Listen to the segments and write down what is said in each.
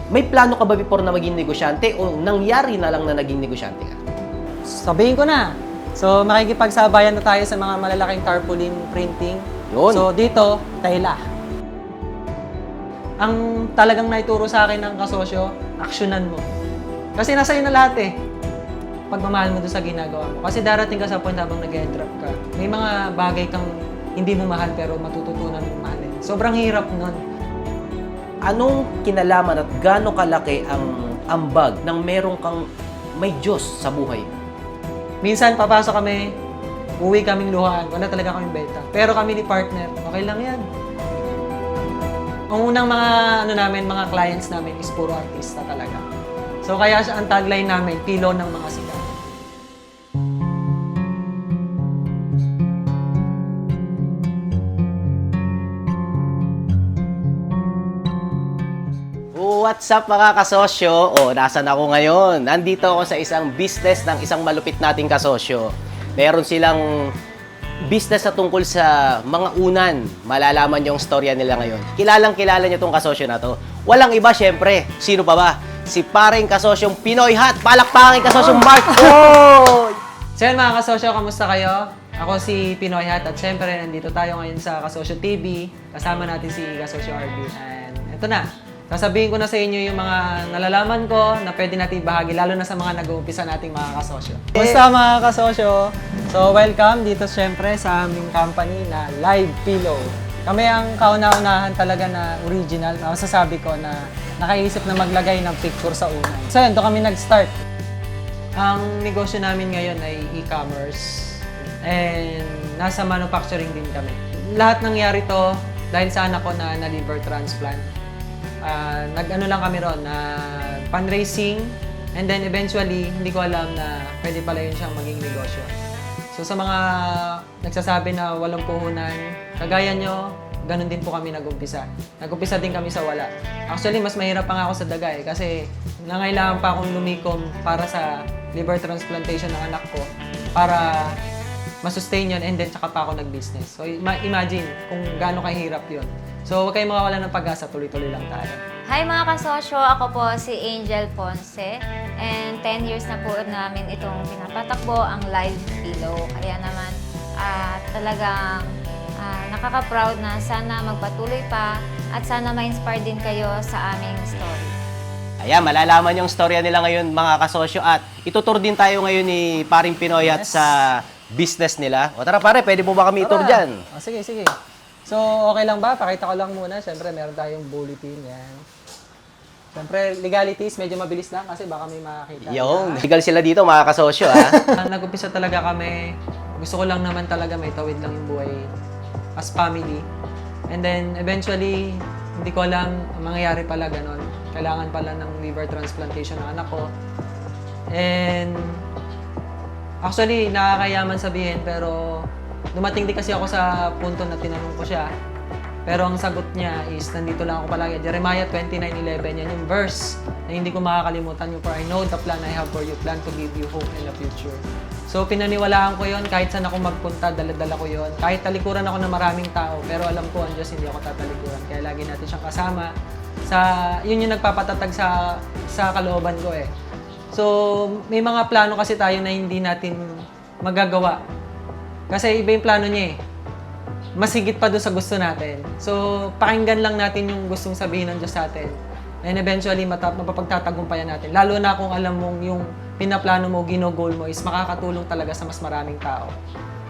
May plano ka ba before na maging negosyante o nangyari na lang na naging negosyante ka? Sabihin ko na. So, makikipagsabayan na tayo sa mga malalaking tarpaulin printing. Yun. So, dito, tela. Ang talagang naituro sa akin ng kasosyo, aksyonan mo. Kasi nasa iyo na lahat eh. Pagmamahal mo doon sa ginagawa mo. Kasi darating ka sa point habang nag-drop ka. May mga bagay kang hindi mo mahal pero matututunan mong mahalin. Sobrang hirap nun. Anong kinalaman at gaano kalaki ang ambag ng merong kang may Diyos sa buhay? Minsan papasok kami, uwi kaming luhaan, wala talaga kaming benta. Pero kami ni partner, okay lang yan. Ang unang mga clients namin is puro artista talaga. So kaya ang tagline namin, pilo ng mga sikat. What's up mga kasosyo? Nasan ako ngayon? Nandito ako sa isang business ng isang malupit nating kasosyo. Meron silang business na tungkol sa mga unan. Malalaman yung storya nila ngayon. Kilalang-kilala niyo tong kasosyo na to. Walang iba syempre. Sino pa ba? Si paring kasosyong Pinoy Hat. Palakpakin kasosyong Mark. Oh! So yun mga kasosyo, kamusta kayo? Ako si Pinoy Hat at syempre nandito tayo ngayon sa Kasosyo TV. Kasama natin si Kasosyo RB. And ito na. Sasabihin ko na sa inyo yung mga nalalaman ko na pwede natin ibahagi, lalo na sa mga nag-uumpisa nating mga kasosyo. Kumusta mga kasosyo? So, welcome dito syempre sa aming company na Live Pillow. Kami ang kauna-unahan talaga na original, masasabi ko na nakaisip na maglagay ng picture sa unan. So, yun, doon kami nag-start. Ang negosyo namin ngayon ay e-commerce and nasa manufacturing din kami. Lahat nangyari to dahil sa anak ko na liver transplant. Nag-ano lang kami ron, fundraising, and then eventually, hindi ko alam na pwede pala yun siyang maging negosyo. So sa mga nagsasabi na walang puhunan, kagaya nyo, ganun din po kami nag-umpisa. Nag-umpisa din kami sa wala. Actually, mas mahirap pa nga ako sa daga kasi nangailangan pa akong lumikom para sa liver transplantation ng anak ko para masustain yun and then tsaka pa ako nag-business. So imagine kung gaano kahirap yun. So, huwag kayong mawawala ng pag-asa, tuloy-tuloy lang tayo. Hi mga kasosyo, ako po si Angel Ponce and 10 years na po namin itong pinapatakbo ang Live Pillow. Kaya naman talagang nakaka-proud na sana magpatuloy pa at sana ma-inspire din kayo sa aming story. Ayan, malalaman yung storya nila ngayon mga kasosyo at ituturo din tayo ngayon ni paring Pinoy Hat sa business nila. O tara pare, pwede mo ba kami itur dyan? Sige, sige. So, okay lang ba? Pakita ko lang muna. Siyempre, meron tayong bulletin. Yan. Siyempre, legalities, medyo mabilis lang kasi baka may makakita. Yung, legal sila dito mga kasosyo ha. Nag-umpisa talaga kami. Gusto ko lang naman talaga may tawid lang yung buhay as family. And then, eventually, hindi ko alam ang mangyayari pala ganon. Kailangan pala ng liver transplantation ng anak ko. And, actually, nakakayaman sabihin pero dumating din kasi ako sa punto na tinanong ko siya. Pero ang sagot niya is, nandito lang ako palagi. Jeremiah 29:11, yan yung verse na hindi ko makakalimutan yung, "For I know the plan I have for you, plan to give you hope in the future." So, pinaniwalaan ko yon kahit saan ako magpunta, dala-dala ko yon. Kahit talikuran ako ng maraming tao, pero alam ko, ang Diyos, hindi ako tatalikuran. Kaya lagi natin siyang kasama. Yun yung nagpapatatag sa kalooban ko eh. So, may mga plano kasi tayo na hindi natin magagawa. Kasi iba yung plano niya eh. Mas higit pa doon sa gusto natin. So, pakinggan lang natin yung gustong sabihin ng Diyos sa atin. And eventually, mapapagtatagumpayan natin. Lalo na kung alam mong yung pinaplano mo, ginogol mo is makakatulong talaga sa mas maraming tao.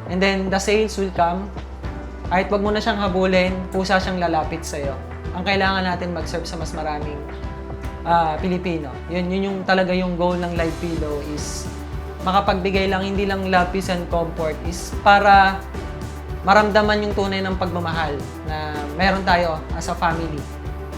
And then, the sales will come. Kahit wag mo na siyang habulin, pusa siyang lalapit sa'yo. Ang kailangan natin mag-serve sa mas maraming Pilipino. Yun yung talaga yung goal ng Live Pillow is makapagbigay lang, hindi lang love, peace, and comfort is para maramdaman yung tunay ng pagmamahal na meron tayo as a family.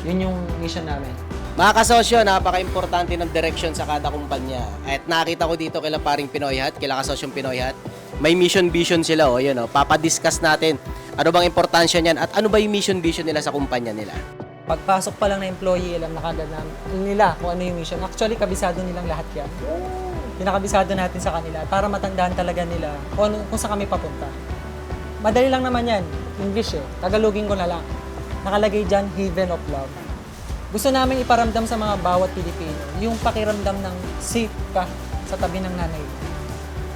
Yun yung mission namin. Mga kasosyo, napaka-importante ng direction sa kada kumpanya. At nakita ko dito kila paring Pinoy Hat, kila kasosyong Pinoy Hat. May mission vision sila, yun, papadiscuss natin. Ano bang importansya niyan at ano ba yung mission vision nila sa kumpanya nila? Pagpasok pa lang na employee, alam na kagad nila kung ano yung mission. Actually, kabisado nilang lahat yan. Pinakabisado natin sa kanila para matandaan talaga nila kung saan kami papunta. Madali lang naman yan. English eh. Tagalogin ko na lang. Nakalagay dyan, Haven of Love. gusto namin iparamdam sa mga bawat Pilipino yung pakiramdam ng safe ka sa tabi ng nanay mo.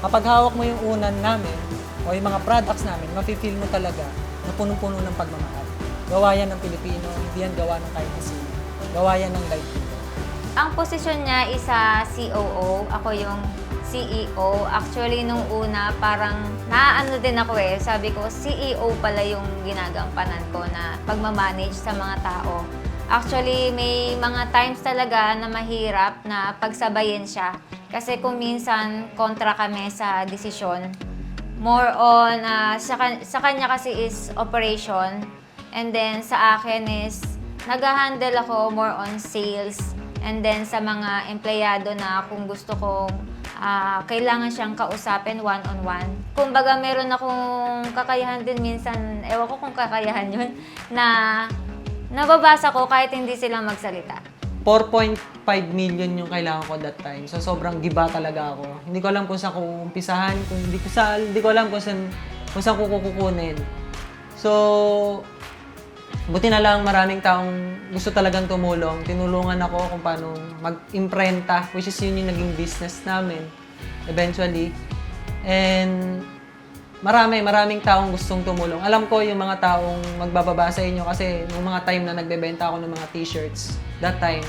Kapag hawak mo yung unan namin o yung mga products namin, mafe-feel mo talaga na punong-puno ng pagmamahal. Gawa yan ng Pilipino, hindi yan gawa ng kahit na sino. Gawa yan ng Live Pillow. Ang posisyon niya isa COO, ako yung CEO. Actually, nung una, parang naaano din ako eh. Sabi ko, CEO pala yung ginagampanan ko na pagmamanage sa mga tao. Actually, may mga times talaga na mahirap na pagsabayin siya. Kasi kung minsan kontra kami sa desisyon, more on, sa kanya kasi is operation. And then sa akin is, nag-handle ako more on sales. And then sa mga empleyado na kung gusto kong kailangan siyang kausapin one-on-one. Kumbaga meron akong kakayahan din minsan, ewan ko kung kakayahan yun, na nababasa ko kahit hindi sila magsalita. 4.5 million yung kailangan ko that time. So, sobrang giba talaga ako. Hindi ko alam kung saan ko umpisahan, hindi ko alam kung saan ko kukunin. So, buti na lang maraming taong gusto talagang tumulong. Tinulungan ako kung paano mag-imprenta, which is yun yung naging business namin eventually. And maraming taong gustong tumulong. Alam ko yung mga taong magbababa sa inyo kasi nung mga time na nagbebenta ako ng mga t-shirts, that time,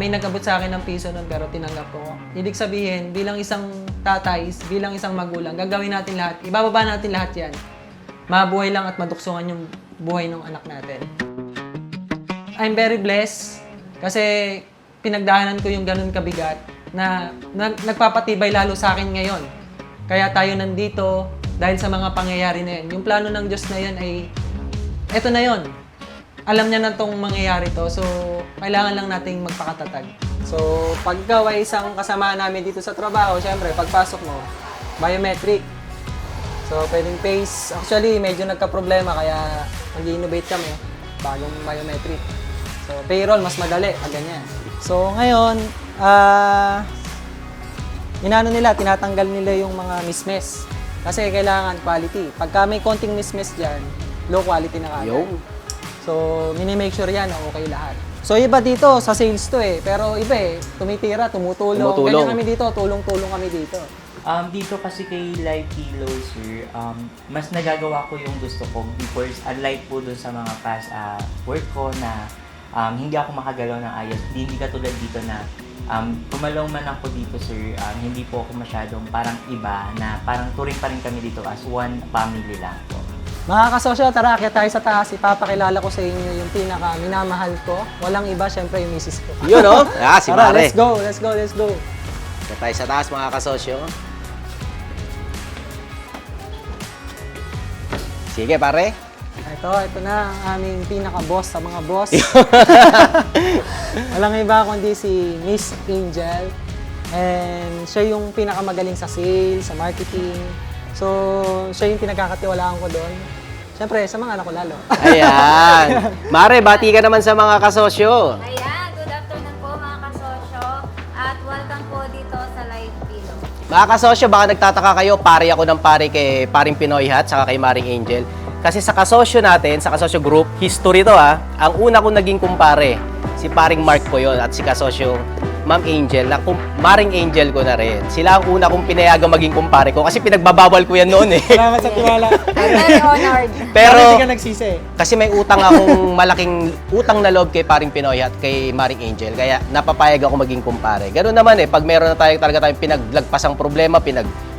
may nag-abot sa akin ng piso nun pero tinanggap ko. Ibig sabihin, bilang isang tatay, bilang isang magulang, gagawin natin lahat, ibababa natin lahat yan. Mabuhay lang at maduksungan yung buhay ng anak natin. I'm very blessed kasi pinagdahanan ko yung ganun kabigat na nagpapatibay lalo sa akin ngayon. Kaya tayo nandito dahil sa mga pangyayari na yun. Yung plano ng Diyos na yun ay, eto na yun. Alam niya na itong mangyayari to, so kailangan lang nating magpakatatag. So, pag ikaw ay isang kasama namin dito sa trabaho, syempre, pagpasok mo, biometric. So, pwedeng face. Actually, medyo nagka-problema kaya mag-innovate kami. Bagong biometric. So, payroll, mas madali. Ganyan. So, ngayon, tinatanggal nila yung mga mismes. Kasi kailangan quality. Pagka may konting mismes dyan, low quality na kagad. Yo. So, minimake sure yan na okay lahat. So, iba dito, sa sales to eh. Pero iba eh, tumitira, tumutulong. Ganyan kami dito, tulong-tulong kami dito. Dito kasi kay Live Pillow, sir, mas nagagawa ko yung gusto ko because unlike po dun sa mga past work ko na hindi ako makagalaw ng ayos. Hindi katulad dito na pumalaw man ako dito, sir, hindi po ako masyadong parang iba na parang turing pa rin kami dito as one family lang po. Mga kasosyo, tara, akyat tayo sa taas. Ipapakilala ko sa inyo yung pinaka minamahal ko. Walang iba, syempre yung misis ko. Yun, no? Si Tara, Mare. let's go, let's go, let's go. Kaya tayo sa taas, mga kasosyo. Sige, pare. Ito na ang aming pinaka-boss sa mga boss. Walang iba kundi si Miss Angel. And siya yung pinakamagaling sa sales, sa marketing. So, siya yung pinagkakatiwalaan ko doon. Siyempre, sa mga anak ko lalo. Ayan. Mare, bati ka naman sa mga kasosyo. Ayan, good afternoon po mga kasosyo at welcome po dito sa Live Pillow. Mga kasosyo, baka nagtataka kayo, pare ako ng pare kay paring Pinoy Hat, saka kay Maring Angel. Kasi sa kasosyo natin, sa kasosyo group, history to ha, ang una kong naging kumpare, si paring Mark po yun, at si kasosyo Ma'am Angel, na Maring Angel ko na rin. Sila ang una kong pinayagang maging kumpare ko kasi pinagbabawal ko yan noon eh. Salamat sa tiwala. I'm very honored. Pero Hindi ka nagsisi. kasi may utang akong malaking utang na loob kay paring Pinoy at kay Maring Angel, kaya napapayag ako maging kumpare. Ganoon naman eh, pag meron na talaga tayong pinaglagpasang problema,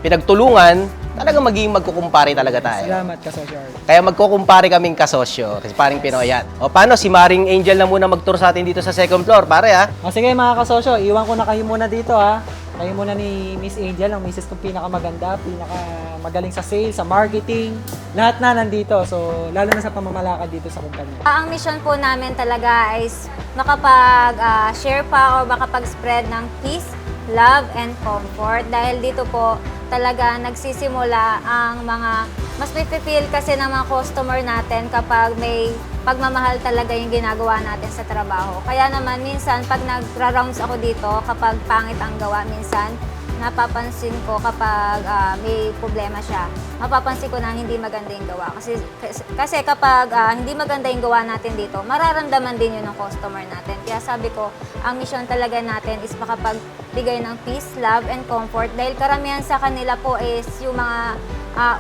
pinagtulungan, talagang maging magkukumpare talaga tayo. Salamat, kasosyo. Kaya magkukumpare kaming kasosyo kasi paring Pinoy Hat. O paano, si Maring Angel na muna mag-tour sa atin dito sa second floor, pare ha? O sige mga kasosyo, iwan ko na kayo muna dito ha. Kayo muna ni Miss Angel, ang misis kong pinakamaganda, pinakamagaling sa sales, sa marketing. Lahat na nandito. So, lalo na sa pamamalakad dito sa kumpanya. Ang mission po namin talaga is makapag-share pa o makapag-spread ng peace, love, and comfort. Dahil dito po talaga nagsisimula ang mga, mas feel kasi ng mga customer natin kapag may pagmamahal talaga yung ginagawa natin sa trabaho. Kaya naman minsan pag nagra-rounds ako dito, kapag pangit ang gawa minsan, napapansin ko kapag may problema siya, mapapansin ko na hindi maganda yung gawa. Kasi kapag hindi maganda yung gawa natin dito, mararamdaman din yun ng customer natin. Kaya sabi ko, ang mission talaga natin is makapagbigay ng peace, love, and comfort. Dahil karamihan sa kanila po is yung mga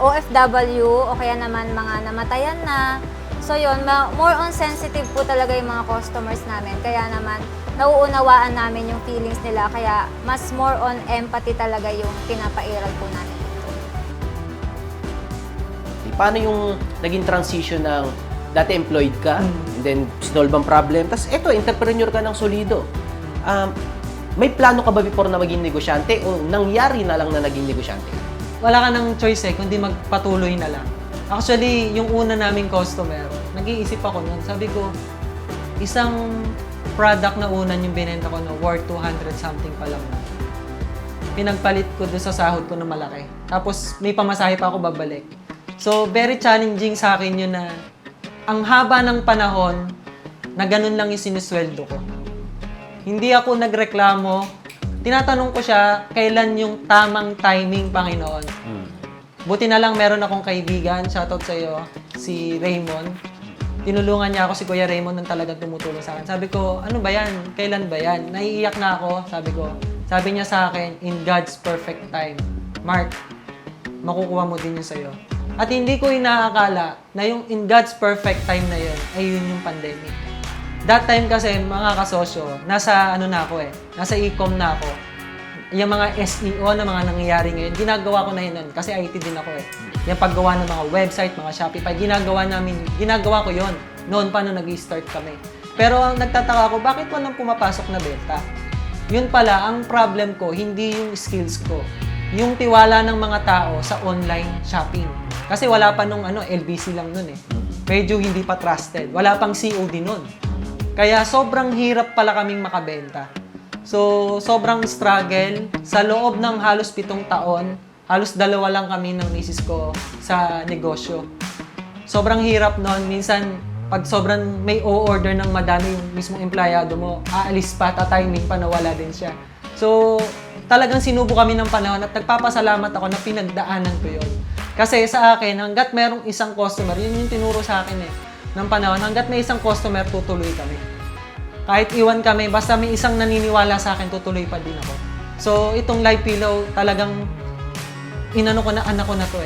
OFW o kaya naman mga namatayan na. So yun, more on sensitive po talaga yung mga customers namin. Kaya naman, nauunawaan namin yung feelings nila. Kaya mas more on empathy talaga yung pinapairal po namin dito. Paano yung naging transition ng dati employed ka, and then sinolve ang problem, tapos eto, entrepreneur ka ng solido. May plano ka ba before na maging negosyante o nangyari na lang na naging negosyante ka? Wala ka ng choice kundi magpatuloy na lang. Actually, yung una naming customer, nag-iisip ako nun. Sabi ko, isang product na unan yung binenta ko na worth 200 something pa lang. Pinagpalit ko doon sa sahod ko na malaki. Tapos may pamasahe pa ako babalik. So, very challenging sa akin yun na ang haba ng panahon na ganun lang yung sinusweldo ko. Hindi ako nagreklamo. Tinatanong ko siya, kailan yung tamang timing, Panginoon? Buti na lang meron akong kaibigan, shoutout sa iyo, si Raymond. Tinulungan niya ako, si Kuya Raymond, nang talagang tumutulong sa akin. Sabi ko, ano ba yan? Kailan ba yan? Naiiyak na ako, sabi ko. Sabi niya sa akin, in God's perfect time. Mark, makukuha mo din yun sa'yo. At hindi ko inaakala na yung in God's perfect time na yun, ay yun yung pandemic. That time kasi, mga kasosyo, nasa nasa e-com na ako. Yung mga SEO na mga nangyayari ngayon, ginagawa ko na yun nun, kasi IT din ako Yung paggawa ng mga website, mga Shopify, ginagawa ko yun. Noon pa nung nag-start kami. Pero ang nagtataka ako, bakit walang pumapasok na benta? Yun pala, ang problem ko, hindi yung skills ko. Yung tiwala ng mga tao sa online shopping. Kasi wala pa nung LBC lang nun Medyo hindi pa trusted. Wala pang COD nun. Kaya sobrang hirap pala kaming makabenta. So, sobrang struggle. Sa loob ng halos 7 taon, halos 2 lang kami ng misis ko sa negosyo. Sobrang hirap nun. Minsan, pag sobrang may o-order ng madami yung mismong empleyado mo, aalis pa, timing pa, nawala din siya. So, talagang sinubo kami ng panahon at nagpapasalamat ako na pinagdaanan ko yun. Kasi sa akin, hanggat merong isang customer, yun yung tinuro sa akin ng panahon, hanggat may isang customer, tutuloy kami. Kahit iwan kami, basta may isang naniniwala sa akin, tutuloy pa din ako. So, itong live pillow, talagang inano ko na anak ko na to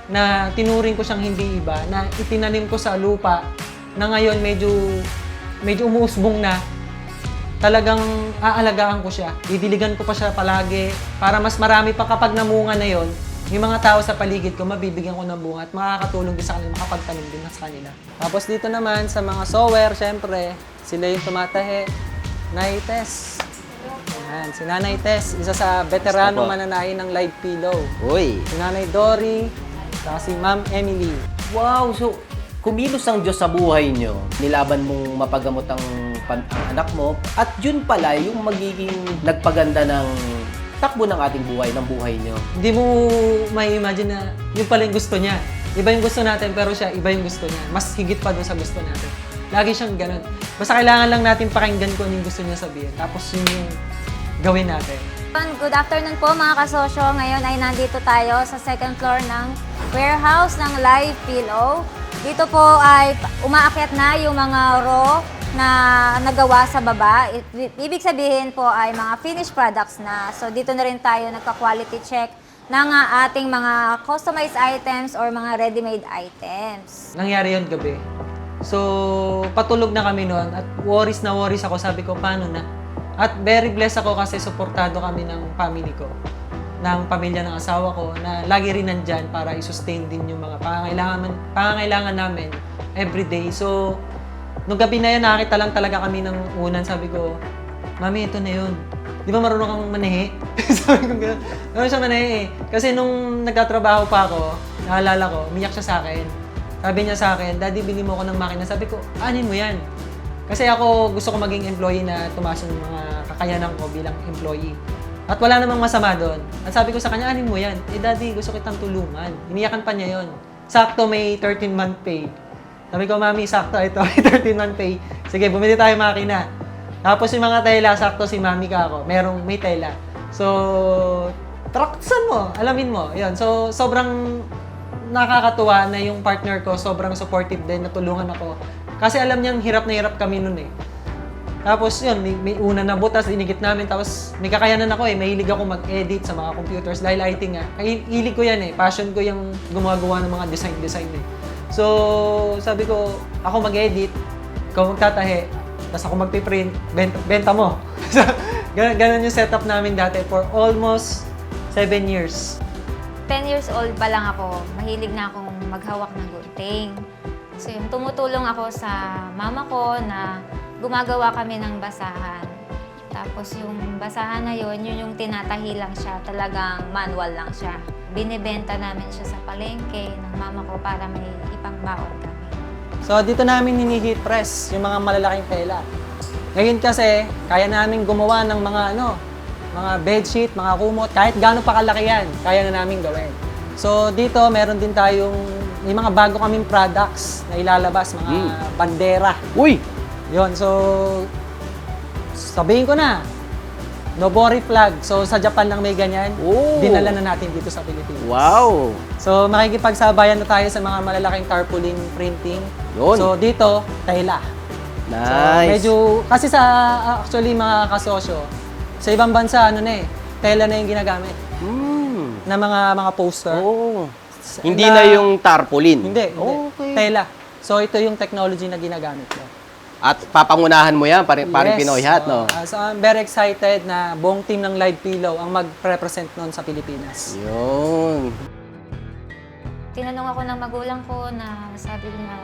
na tinuring ko siyang hindi iba, na itinanim ko sa lupa, na ngayon medyo umuusbong na. Talagang aalagaan ko siya. Didiligan ko pa siya palagi para mas marami pa kapag namunga na yon. Yung mga tao sa paligid ko, mabibigyan ko ng bunga at makakatulong din sa kanila, makapagtanim din sa kanila. Tapos dito naman, sa mga sower, syempre, sila yung tumatahe. Naites. Ayan, si Nanay Tess, isa sa veteranong mananahi ng live pillow. Uy! Si Nanay Dory, saka si Ma'am Emily. Wow! So, kumilos ang Diyos sa buhay nyo. Nilaban mong mapagamot ang anak mo. At yun pala yung magiging nagpaganda ng takbo ng ating buhay, ng buhay nyo. Hindi mo may imagine na yun pala yung gusto niya. Iba yung gusto natin, pero siya, iba yung gusto niya. Mas higit pa doon sa gusto natin. Lagi siyang ganun. Basta kailangan lang natin pakinggan kung ano yung gusto niya sabihin. Tapos yun yung gawin natin. Good afternoon po mga kasosyo. Ngayon ay nandito tayo sa second floor ng warehouse ng Live Pillow. Dito po ay umaakyat na yung mga raw na nagawa sa baba. Ibig sabihin po ay mga finished products na. So dito na rin tayo nagka-quality check ng ating mga customized items or mga ready-made items. Nangyari yun gabi. So, patulog na kami noon at worries ako. Sabi ko, paano na? At very blessed ako kasi suportado kami ng family ko, ng pamilya ng asawa ko, na lagi rin nandyan para i-sustain din yung mga pangangailangan namin everyday. So, nung gabi na yun, nakakita lang talaga kami ng unan. Sabi ko, Mami, ito na yun. Di ba marunong kang manehe? Sabi ko gano'n. Marunong siyang manehe. Kasi nung nagtatrabaho pa ako, naalala ko, umiyak siya sa akin. Sabi niya sa akin, Daddy, bili mo ako ng makina. Sabi ko, anin mo yan? Kasi ako gusto ko maging employee na tumaas yung mga kakayanan ko bilang employee. At wala namang masama doon. At sabi ko sa kanya, anin mo yan? Daddy, gusto kitang tulungan. Iniyakan pa niya yon. Sakto may 13-month pay. Sabi ko, Mami, sakto ito, may 13-month pay. Sige, bumili tayo makina. Tapos yung mga tela, sakto si Mami ka ako. May tela. So, traksan mo, alamin mo. Yun. So, sobrang nakakatuwa na yung partner ko, sobrang supportive din, natulungan ako. Kasi alam niyang hirap na hirap kami nun eh. Tapos yun, may una na butas, dinigit namin. Tapos may kakayanan ako eh. Mahilig ako mag-edit sa mga computers dahil IT nga. Hilig ko yan eh. Passion ko yung gumagawa ng mga design eh. So, sabi ko, ako mag-edit, ikaw magtatahe, tapos ako magpiprint, benta mo. Ganun yung setup namin dati for almost 7 years. 10 years old pa lang ako, mahilig na akong maghawak ng gunting. So yun, tumutulong ako sa mama ko na gumagawa kami ng basahan. Tapos yung basahan na yun yung tinatahi lang siya, talagang manual lang siya. Binibenta namin siya sa palengke ng mama ko para may ipangbaon kami. So dito namin hini-heat press yung mga malalaking tela. Ngayon kasi, kaya namin gumawa ng mga mga bedsheet, mga kumot, kahit gaano pa kalaki yan, kaya na namin gawin. So dito, meron din tayong, may mga bago kaming products na ilalabas, mga bandera. Uy! Yon, so sabihin ko na, Nobori flag. So sa Japan lang may ganyan, Oh. dinala na natin dito sa Pilipinas. Wow! So makikipagsabayan na tayo sa mga malalaking tarpaulin printing. Yun. So dito, tela. So, Nice! medyo, kasi sa actually mga kasosyo, sa ibang bansa, tela na yung ginagamit na mga poster. Oh. Hindi na yung tarpaulin. Hindi. Okay. Tela. So ito yung technology na ginagamit ko. At papangunahan mo yan, paring Yes. Pinoy Hat, no? So I'm very excited na buong team ng Live Pillow ang mag-represent noon sa Pilipinas. Yun. Tinanong ako ng magulang ko na sabi niya,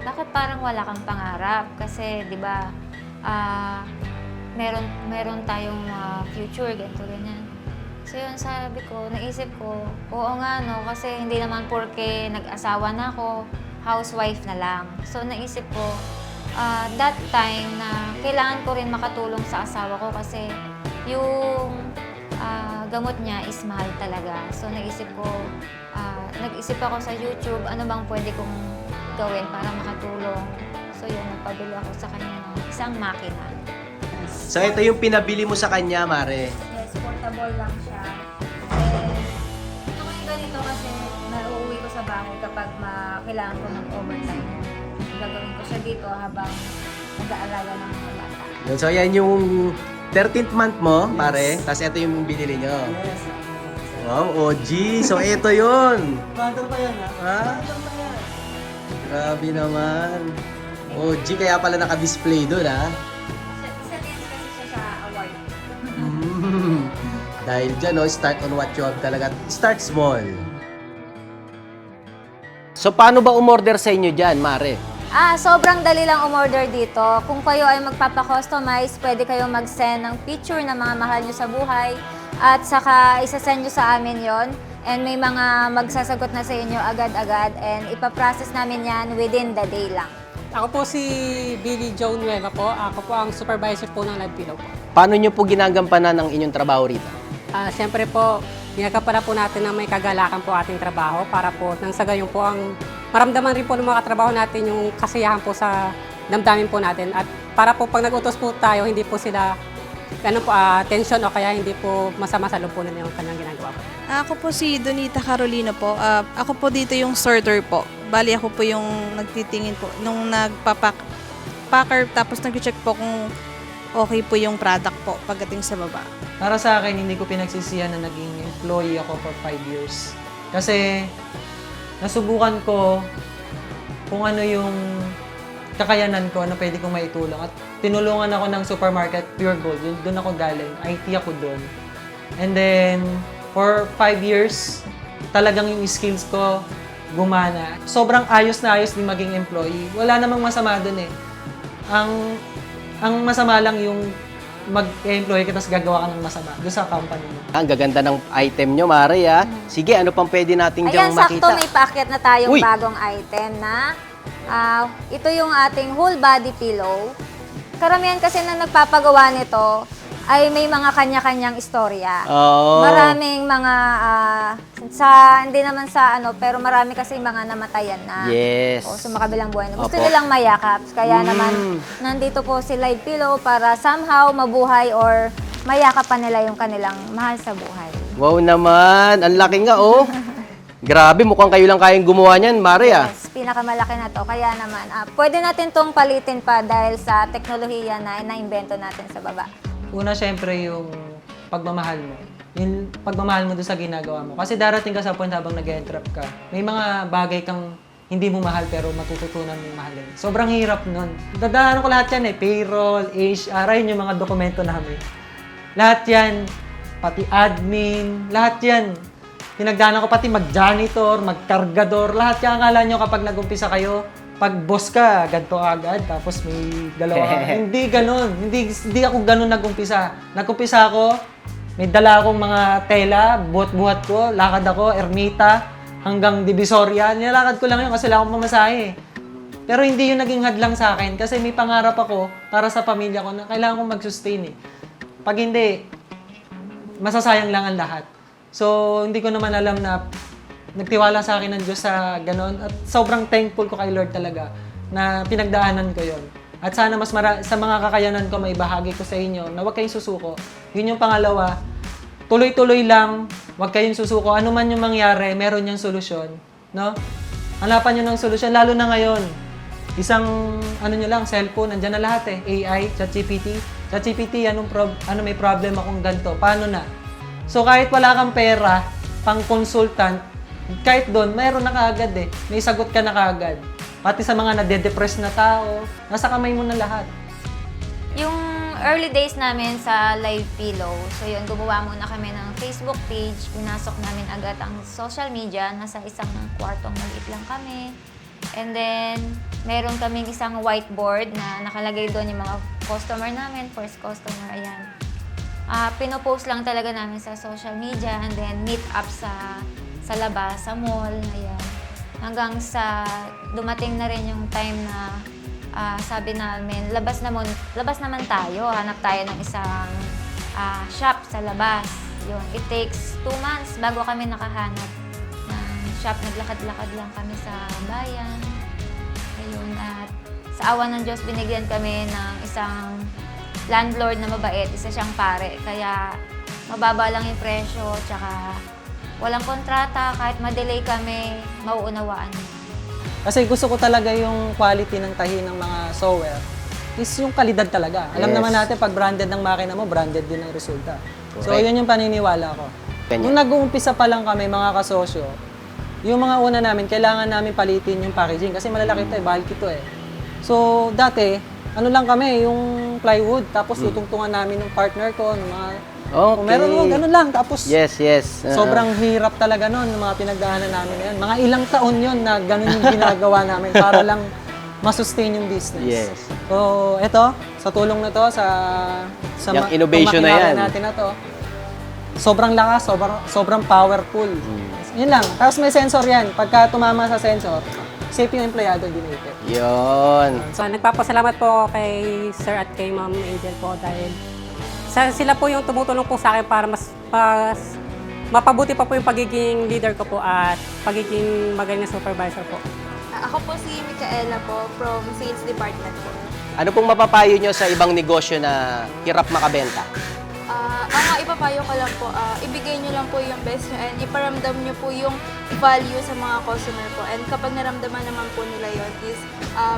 bakit parang wala kang pangarap? Kasi, di ba, meron tayong future, ganito, ganyan. So yun, sabi ko, naisip ko, oo nga, no, kasi hindi naman porke nag-asawa na ako, housewife na lang. So naisip ko, that time na kailangan ko rin makatulong sa asawa ko kasi yung gamot niya is mahal talaga. So naisip ko, nag-isip ako sa YouTube, ano bang pwede kong gawin para makatulong. So yun, nagpabili ako sa kanya ng isang makina. So ito yung pinabili mo sa kanya, Mare. Yes, portable lang siya. And ito ko yung ganito kasi nauuwi ko sa bahay kapag kailangan ko ng overtime. Gagawin ko siya dito habang nag-aalaga ng mga bata. Yun, so yan yung 13th month mo, Mare. Tapos ito yung binili nyo. Yes. Wow, OG. So ito yun. Bagal pa yan, Ha? Grabe naman. OG, kaya pala naka-display doon, ha? Isa din kasi siya sa award. Dahil dyan, no, start on what you have talaga. Start small. So, paano ba umorder sa inyo dyan, Mare? Sobrang dali lang umorder dito. Kung kayo ay magpapa-customize, pwede kayong mag-send ng picture ng mga mahal nyo sa buhay at saka isa-send nyo sa amin yon. And may mga magsasagot na sa inyo agad-agad and ipaprocess namin yan within the day lang. Ako po si Billy Joe Nueva po. Ako po ang supervisor po ng Live Pillow po. Paano nyo po ginagampanan ang inyong trabaho rito? Siyempre po, ginagampanan po natin na may kagalakan po ating trabaho para po nang sa gayon po ang maramdaman rin po ng mga katrabaho natin yung kasiyahan po sa damdamin po natin. At para po pag nag-utos po tayo, hindi po sila tension o kaya hindi po masama sa loob po nila yung kanyang ginagawa po. Ako po si Donita Carolina po. Ako po dito yung sorter po. Bali ako po yung nagtitingin po. Nung nagpapacker tapos nag-check po kung okay po yung product po pagdating sa baba. Para sa akin, hindi ko pinagsisihan na naging employee ako for 5 years. Kasi nasubukan ko kung ano yung kakayanan ko, ano pwede kong maitulong. At tinulungan ako ng supermarket, Pure Gold. Doon ako galing. IT ako doon. And then, for 5 years, talagang yung skills ko gumana. Sobrang ayos na ayos din maging employee. Wala namang masama doon eh. Ang masama lang yung mag-employee ka tapos gagawa ka ng masama doon sa company mo. Ang gaganda ng item nyo, Mare, ha? Sige, ano pang pwede nating Ayan, diyang sakto makita? may paakyat na tayong Uy! bagong item na ito yung ating whole body pillow. Karamihan kasi na nagpapagawa nito ay may mga kanya-kanyang istorya. Oo. Maraming mga, hindi naman sa pero marami kasi mga namatayan na. Yes. O sumakabilang buhay na. Gusto Opo. nilang mayakap. Kaya naman, nandito po si Live Pillow para somehow mabuhay or mayakap pa nila yung kanilang mahal sa buhay. Wow naman. Ang laki nga, oh. Grabe, mukhang kayo lang kayang gumawa niyan, Mare, ah. Yes, pinakamalaki na to. Kaya naman, pwede natin tong palitin pa dahil sa teknolohiya na naimbento natin sa baba. Una, syempre, yung pagmamahal mo. Yung pagmamahal mo doon sa ginagawa mo. Kasi darating ka sa point habang nag-entrap ka, may mga bagay kang hindi mo mahal pero matututunan mong mahalin. Sobrang hirap nun. Dadaanan ko lahat yan payroll, HR, ayun yung mga dokumento namin. Lahat yan, pati admin, lahat yan. Pinagdaanan ko pati mag-janitor, mag-kargador, lahat yan. Akala nyo kapag nag-umpisa kayo, pag boss ka, ganito agad, tapos may dalawa. Hindi ganun. Hindi ako ganun nag-umpisa. Nag-umpisa ako, may dala akong mga tela, buhat-buhat ko, lakad ako, ermita, hanggang Divisoria. Nilalakad ko lang yun kasi wala akong pamasahe. Pero hindi yun naging hadlang sa akin kasi may pangarap ako para sa pamilya ko na kailangan kong mag-sustain Pag hindi, masasayang lang ang lahat. So, hindi ko naman alam na nagtiwala sa akin ng Diyos sa ganon. At sobrang thankful ko kay Lord talaga na pinagdaanan ko yon. At sana mas sa mga kakayanan ko may bahagi ko sa inyo na huwag kayong susuko. Yun yung pangalawa. Tuloy-tuloy lang, huwag kayong susuko. Ano man yung mangyari, meron yung solusyon. No? Hanapan nyo ng solusyon, lalo na ngayon. Isang, nyo lang, cellphone, nandyan na lahat AI, ChatGPT. ChatGPT, may problem akong ganito. Paano na? So, kahit wala kang pera, pang consultant, kahit doon, mayroon na kaagad May sagot ka na kaagad. Pati sa mga nade-depress na tao, nasa kamay mo na lahat. Yung early days namin sa Live Pillow, so yun, gumawa muna kami ng Facebook page, pinasok namin agad ang social media, nasa isang kwartong maliit lang kami. And then, meron kaming isang whiteboard na nakalagay doon yung mga customer namin, first customer, ayan. Pinopost lang talaga namin sa social media and then meet up sa labas, sa mall, ayan. Hanggang sa dumating na rin yung time na sabi namin, labas naman tayo, hanap tayo ng isang shop sa labas. Yun, it takes 2 months bago kami nakahanap ng shop. Naglakad-lakad lang kami sa bayan. Ayun, at sa awa ng Diyos, binigyan kami ng isang landlord na mabait, isa siyang pare. Kaya mababa lang yung presyo, tsaka walang kontrata, kahit ma-delay kami, mauunawaan niya. Kasi gusto ko talaga yung quality ng tahi ng mga software is yung kalidad talaga. Alam Yes. naman natin, pag branded ng makina mo, branded din ang resulta. So, Correct. yun yung paniniwala ko. Ganyan. Nung nag-uumpisa pa lang kami, mga kasosyo, yung mga una namin, kailangan namin palitin yung packaging kasi malalaki ito bulky ito So, dati, ano lang kami, yung plywood, tapos tutungtungan namin ng partner ko, ng mga kung meron mo, ganun lang. Tapos, Yes. sobrang hirap talaga nun, yung mga pinagdaanan namin na yan. Mga ilang taon yun na ganun yung ginagawa namin para lang masustain yung business. Yes. So, eto, sa tulong na to, Yung innovation na yan. natin na to, sobrang lakas, sobrang powerful. Yun lang. Tapos may sensor yan. Pagka tumama sa sensor, safe yung empleyado din ito. Yun. So, nagpapasalamat po kay Sir at kay Ma'am Angel po dahil sila po yung tumutulong po sa akin para mas mapabuti pa po yung pagiging leader ko po at pagiging magaling na supervisor po. Ako po si Micaela po from Sales Department po. Ano pong mapapayo nyo sa ibang negosyo na hirap makabenta? Ang ipapayo ko lang po, ibigay nyo lang po yung best nyo and iparamdam nyo po yung value sa mga customer po. And kapag naramdaman naman po nila yun is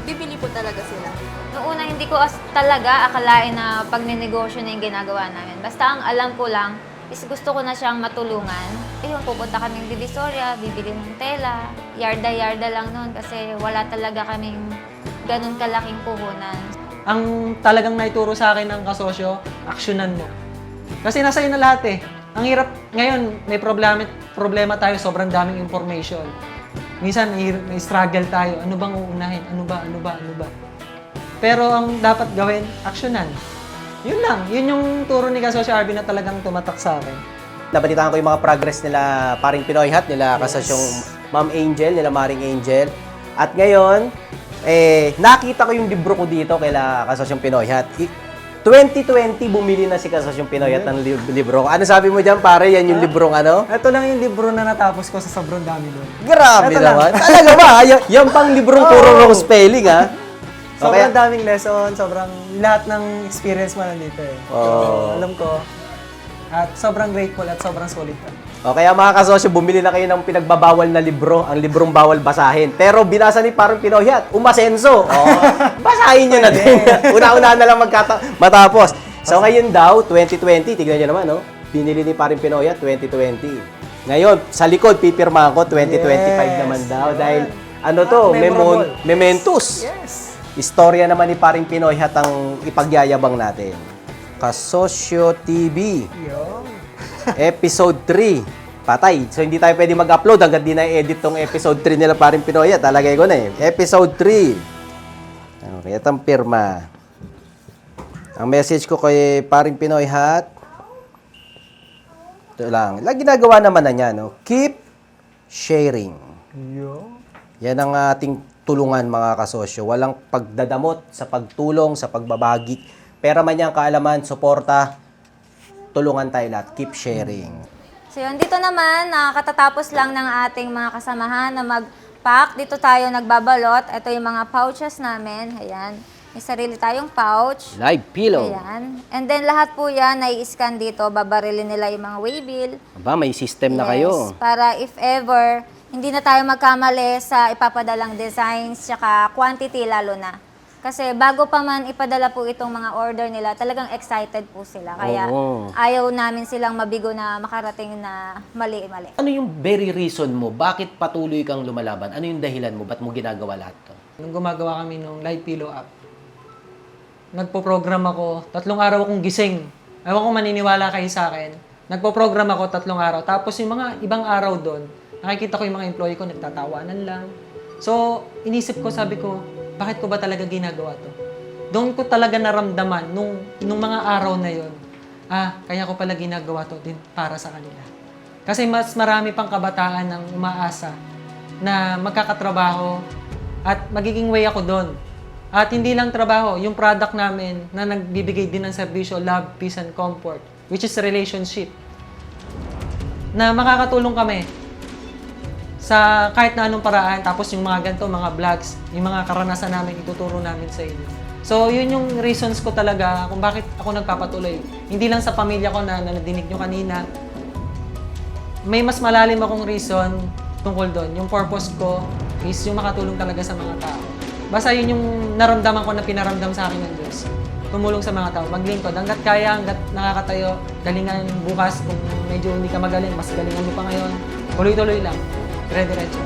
bibili po talaga sila. Noong una, hindi ko talaga akalain na pagnenegosyo na yung ginagawa namin. Basta ang alam ko lang is gusto ko na siyang matulungan. Ayun, pupunta kaming Divisoria, bibili ng tela, yarda-yarda lang noon kasi wala talaga kaming ganun kalaking puhunan. Ang talagang naituro sa akin ng kasosyo, aksyonan mo. Kasi nasa iyo na lahat Ang hirap, ngayon may problema tayo, sobrang daming information. Minsan may struggle tayo, ano bang uunahin, ano ba. Pero ang dapat gawin, aksyonan. Yun lang, yun yung turo ni Kasosyo Arvin na talagang tumatak sa akin. Nabalitaan ko yung mga progress nila paring Pinoy Hat, nila kasasyong Ma'am Angel, nila Maring Angel. At ngayon, nakita ko yung libro ko dito kaila kasasyong Pinoy Hat. 2020, bumili na si Kasasyong Pinoy Hat ng libro. Ano sabi mo dyan, pare? Yan yung librong ano? Ito lang yung libro na natapos ko sa sobrang dami doon. Grabe Ito lang. naman. Talaga ba? Yan pang librong puro wrong spelling, ha? Sobrang daming lesson, sobrang lahat ng experience mo nandito Oo. So, alam ko, At sobrang grateful at sobrang solid po. O kaya mga kasosyo, bumili na kayo ng pinagbabawal na libro, ang librong bawal basahin. Pero binasa ni parang Pinoy at umasenso. Basahin nyo na din. Una-una na lang matapos. So ngayon daw, 2020, tignan nyo naman, no? Binili ni parang Pinoy at 2020. Ngayon, sa likod, pipirmahan ko, 2025 naman daw. Dahil, ano to, mementos. Yes! Istorya naman ni paring Pinoy at ang ipagyayabang natin. Kasosyo TV. Episode 3. Patay. So, hindi tayo pwede mag-upload hanggang di na-edit tong episode 3 nila paring Pinoy. Talagay ko na eh. Episode 3. Okay, itong pirma. Ang message ko kay paring Pinoy hat. Ito lang. Ginagawa naman na niya, no? Keep sharing. Yan ang ating tulungan, mga kasosyo. Walang pagdadamot sa pagtulong, sa pagbabagi. Pera man yan, kaalaman, suporta, tulungan tayo lahat. Keep sharing. So yun, dito naman, katatapos lang ng ating mga kasamahan na mag-pack. Dito tayo nagbabalot. Ito yung mga pouches namin. Ayan. May sarili tayong pouch. Live pillow. Ayan. And then lahat po yan, nai-scan dito. Babarilin nila yung mga waybill. Aba, may system na kayo. Para if ever, hindi na tayo magkamali sa ipapadalang designs tsaka quantity lalo na. Kasi bago pa man ipadala po itong mga order nila, talagang excited po sila. Kaya Oo. ayaw namin silang mabigo na makarating na mali-mali. Ano yung very reason mo? Bakit patuloy kang lumalaban? Ano yung dahilan mo? Ba't mo ginagawa lahat to? Nung gumagawa kami nung Live Pillow app, nagpo-program ako, 3 araw akong gising. Ewan ko maniniwala kayo sa akin. Nagpo-program ako 3 araw. Tapos yung mga ibang araw doon, nakikita ko yung mga employee ko, nagtatawanan lang. So, inisip ko, sabi ko, bakit ko ba talaga ginagawa to? Doon ko talaga naramdaman nung mga araw na yon. Kaya ko pala ginagawa to din para sa kanila. Kasi mas marami pang kabataan ang umaasa na magkakatrabaho at magiging way ako doon. At hindi lang trabaho, yung product namin na nagbibigay din ng serbisyo, love, peace, and comfort, which is relationship. Na makakatulong kami sa kahit na anong paraan, tapos yung mga ganito, mga vlogs, yung mga karanasan namin, ituturo namin sa inyo. So, yun yung reasons ko talaga kung bakit ako nagpapatuloy. Hindi lang sa pamilya ko na nadinig nyo kanina. May mas malalim akong reason tungkol doon. Yung purpose ko is yung makatulong talaga sa mga tao. Basta yun yung naramdaman ko na pinaramdam sa akin ng Diyos. Tumulong sa mga tao, maglingkod. Hanggat kaya, hanggat nakakatayo, galingan bukas. Kung medyo hindi ka magaling, mas galingan mo pa ngayon. Tuloy-tuloy lang. Dire-diretso.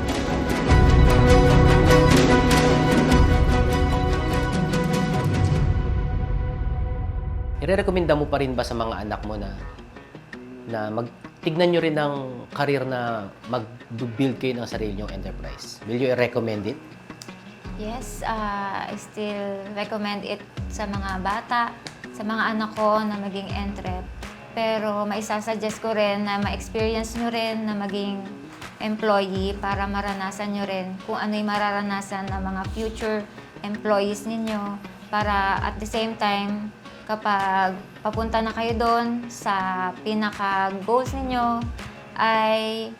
Irerekomenda mo pa rin ba sa mga anak mo na tignan nyo rin ng career na mag-build kayo ng sarili nyong enterprise? Will you recommend it? Yes, I still recommend it sa mga bata, sa mga anak ko na maging entrep. Pero maisasuggest ko rin na ma-experience nyo rin na maging employee para maranasan nyo rin kung ano yung mararanasan ng mga future employees ninyo para at the same time, kapag papunta na kayo doon sa pinaka-goals ninyo, ay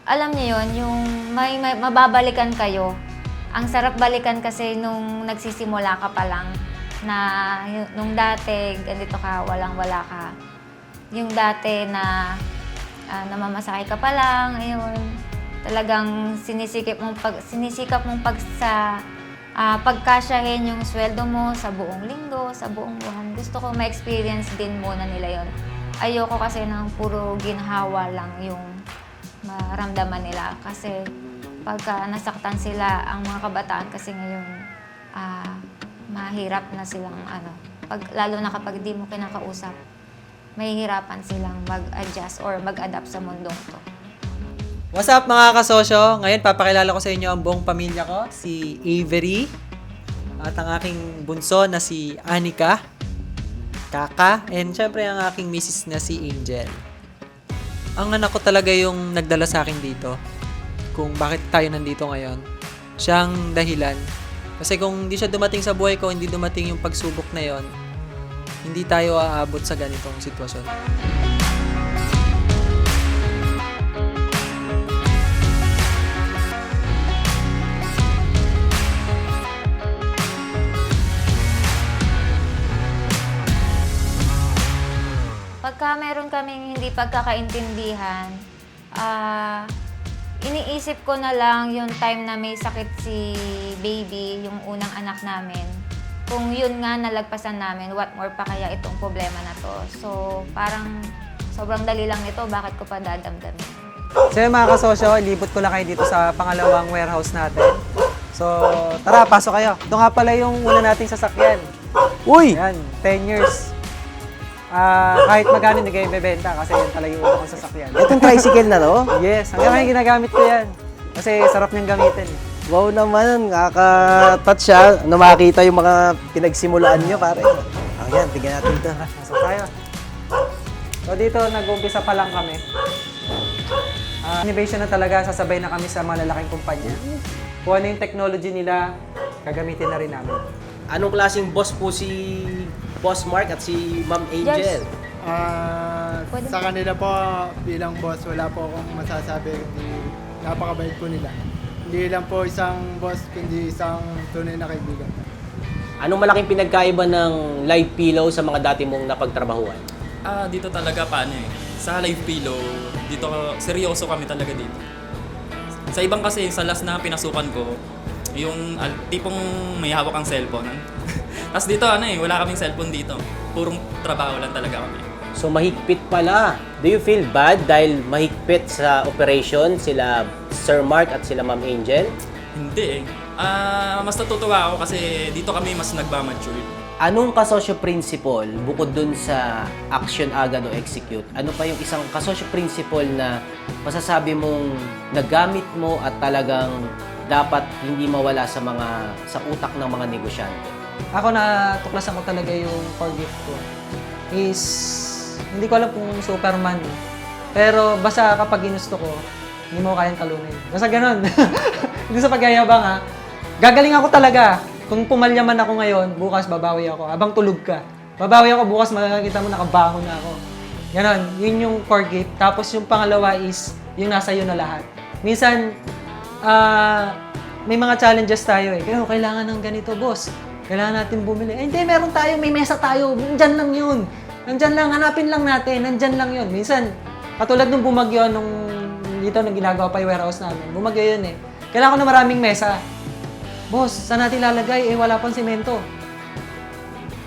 alam niyo yun, yung may mababalikan kayo. Ang sarap balikan kasi nung nagsisimula ka pa lang na nung dati, ganito ka, walang-wala ka. Yung dati na namamasahe ka pa lang, ayun, talagang sinisikap mong pagkasyahin yung sweldo mo sa buong linggo, sa buong buwan. Gusto ko ma-experience din muna nila yon. Ayoko kasi ng puro ginhawa lang yung maramdaman nila. Kasi pagka nasaktan sila, ang mga kabataan kasi ngayon, mahirap na silang lalo na kapag di mo kinakausap, mahihirapan silang mag-adjust or mag-adapt sa mundong to. What's up mga kasosyo? Ngayon papakilala ko sa inyo ang buong pamilya ko, si Avery, at ang aking bunso na si Anika, Kaka, and syempre ang aking misis na si Angel. Ang anak ko talaga yung nagdala sa akin dito, kung bakit tayo nandito ngayon. Siyang dahilan. Kasi kung hindi siya dumating sa buhay ko, hindi dumating yung pagsubok na yon, hindi tayo aabot sa ganitong sitwasyon. pagka meron kaming hindi pagkakaintindihan, iniisip ko na lang yung time na may sakit si baby, yung unang anak namin. Kung yun nga nalagpasan namin, what more pa kaya itong problema na to. So, parang sobrang dali lang nito, bakit ko pa dadamdamin? So yun, mga kasosyo, libot ko lang kayo dito sa pangalawang warehouse natin. So, tara, pasok kayo. Ito nga pala yung una nating sasakyan. Uy! Yan, 10 years. Kahit magkano hindi kayo bebenta kasi yan pala yung una kong sasakyan. Itong tricycle na to? Yes, hanggang ngayon ginagamit ko yan. Kasi sarap niyang gamitin. Wow naman, nakaka-touch siya. Na makita yung mga pinagsimulaan nyo, pare. Ayan, tignan natin ito. Pasok tayo. So dito, nag-umpisa pa lang kami. Innovation na talaga, sasabay na kami sa mga lalaking kumpanya. Kung ano yung technology nila, gagamitin na rin namin. Anong klaseng boss po si Boss Mark at si Ma'am Angel? Yes. Pwede. Sa kanila po bilang boss, wala po akong masasabi, kundi napakabait po nila. Hindi lang po isang boss, kundi isang tunay na kaibigan. Anong malaking pinagkaiba ng live pillow sa mga dati mong napagtrabahuan? Dito talaga paano eh. Sa live pillow, dito seryoso kami talaga dito. Sa ibang kasi, sa last na pinasukan ko, yung tipong may hawak ang cellphone. Tapos dito wala kaming cellphone dito. Purong trabaho lang talaga kami. So mahigpit pala. Do you feel bad dahil mahigpit sa operation sila Sir Mark at sila Ma'am Angel? Hindi eh. Mas natutuwa ako kasi dito kami mas nagmamature. Anong kasosyo principle bukod dun sa action agad o execute? Ano pa yung isang kasosyo principle na masasabi mong nagamit mo at talagang dapat hindi mawala sa utak ng mga negosyante? Ako natuklasan ko talaga yung core gift ko is, hindi ko alam kung Superman. Pero basta kapag ginusto ko, hindi mo kayang talunin. Basta ganun. Hindi sa pagyayabang ha. Gagaling ako talaga. Kung pumalyaman ako ngayon, bukas babawi ako. Habang tulog ka. Babawi ako, bukas makikita mo nakabaho na ako. Ganon, yun yung core gift. Tapos yung pangalawa is, yung nasa iyo na lahat. Minsan, may mga challenges tayo eh. Kaya kailangan ng ganito, boss. Kailangan natin bumili. Eh, hindi, meron tayo, may mesa tayo. Nandyan lang yun. Nandyan lang, hanapin lang natin. Nandyan lang yun. Minsan, katulad nung bumagyo, nung dito nang ginagawa pa yung warehouse namin. Bumagyo yun eh. Kailangan ko na maraming mesa. Boss, saan natin lalagay? Eh, wala pang semento.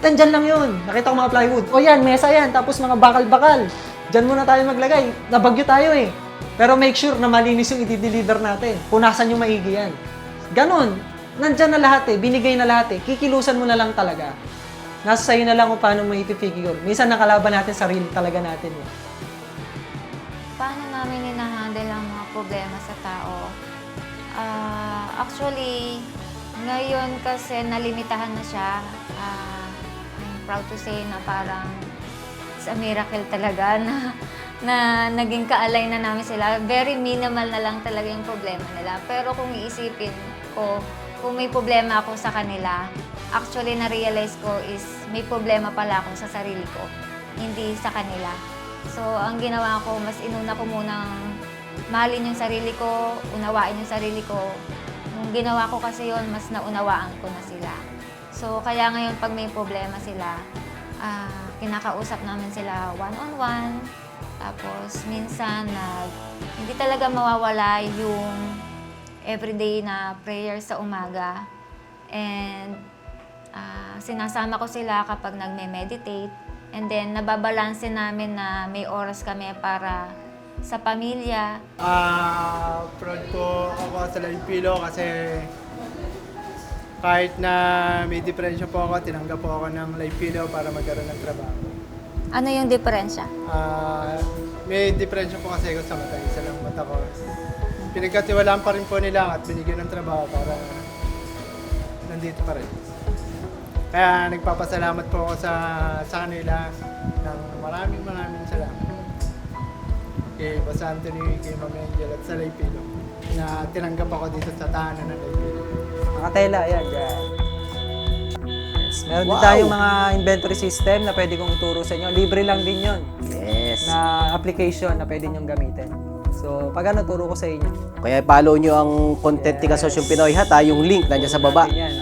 Nandyan lang yun. Nakita ko mga plywood. O yan, mesa yan. Tapos mga bakal-bakal. Diyan muna tayo maglagay. Nabagyo tayo eh. Pero make sure na malinis yung i-deliver natin. Punasan yung maigi yan. Ganon. Nandyan na lahat eh. Binigay na lahat eh. Kikilusan mo na lang talaga. Nasa sa'yo na lang kung paano mo ipipigure. Minsan nakalaban natin sarili talaga natin eh. Paano namin hinahandle ang mga problema sa tao? Actually, ngayon kasi nalimitahan na siya. I'm proud to say na parang it's a miracle talaga na naging kaalay na namin sila. Very minimal na lang talaga yung problema nila. Pero kung iisipin ko, kung may problema ako sa kanila, actually na-realize ko is may problema pala ako sa sarili ko, hindi sa kanila. So, ang ginawa ko, mas inuna ko munang mahalin yung sarili ko, unawain yung sarili ko. Nung ginawa ko kasi yon, mas naunawaan ko na sila. So, kaya ngayon pag may problema sila, kinakausap namin sila one-on-one. Tapos, minsan, hindi talaga mawawala yung everyday na prayer sa umaga. And, sinasama ko sila kapag nagme-meditate. And then, nababalanse namin na may oras kami para sa pamilya. Proud po ako sa live pillow kasi kahit na may diferensya po ako, tinanggap po ako ng live pillow para magkaroon ng trabaho. Ano yung diferensya? May diferensya po kasi ako sa mata. Isa lang mata ko. Pinagkatiwalaan pa rin po nila at binigyan ng trabaho para nandito pa rin. Kaya nagpapasalamat po ako sa kanila ng maraming salamat. Kay Boss Anthony, kay Ma'am Angel at sa Live Pillow na tinanggap ako dito sa tahanan ng Live Pillow. Nakatela, ayan, dyan. Yes. Meron din Wow! tayong mga inventory system na pwede kong ituro sa inyo. Libre lang din yon Yes. na application na pwede nyong gamitin. So, pag ano, turo ko sa inyo. Kaya follow nyo ang content ni Kasosyong Pinoy Hat, yung link nandiyan sa baba. Natin yan,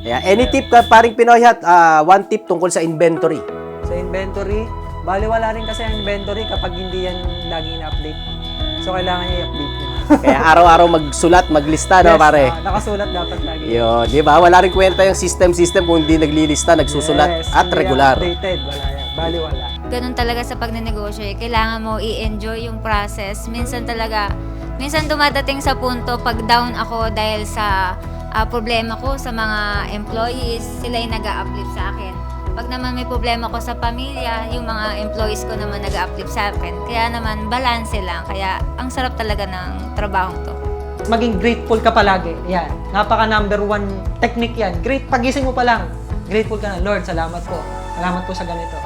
Kaya any tip ka paring Pinoy Hat, one tip tungkol sa inventory. Sa inventory, Baliwala rin kasi ang inventory kapag hindi yan lagi na-update. So, kailangan niya i-update niya. Kaya araw-araw magsulat, maglista, no, pare? Nakasulat dapat lagi. Yun, di ba? Wala rin kwenta yung system kung hindi naglilista, nagsusulat Yes, at hindi regular. Updated, wala yan. Baliwala. Ganun talaga sa pagnenegosyo eh. Kailangan mo i-enjoy yung process. Minsan dumadating sa punto pag down ako dahil sa problema ko sa mga employees, sila yung nag-a-uplift sa akin. Pag naman may problema ko sa pamilya, yung mga employees ko naman nag-a-uplift sa akin. Kaya naman, balance lang. Kaya ang sarap talaga ng trabahong to. Maging grateful ka palagi. Yan. Napaka number one technique yan. Great. Pagising mo pa lang, grateful ka na. Lord, salamat po. Salamat po sa ganito.